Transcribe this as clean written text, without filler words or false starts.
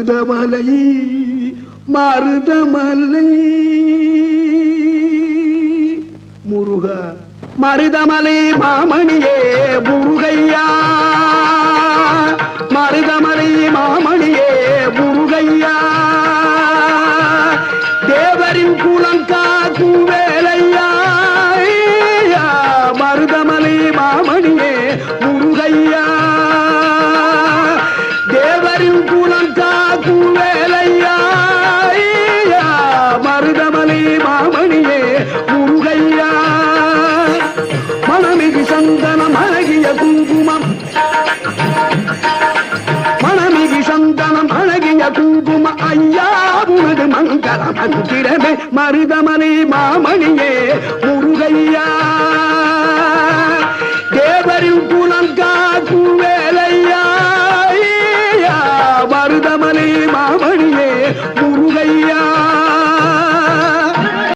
மருதமலை மருதமலை முருகா மருதமலை மாமணியே முருகையா மருதமலை மாமணியே முருகையா தேவரின் குலங்காக்கும் வேலையா மருதமலை மாமணியே முருகையா தேவரின் குலங்காக்கும் வேலையா மருதமலை மாமணியே முருகையா மனமிகு சந்தனம் அழகிய குங்குமம் மனமிகு சந்தனம் அழகிய குங்கும ஐயா உனது மங்கள மந்திரமே மருதமலை மாமணியே முருகையா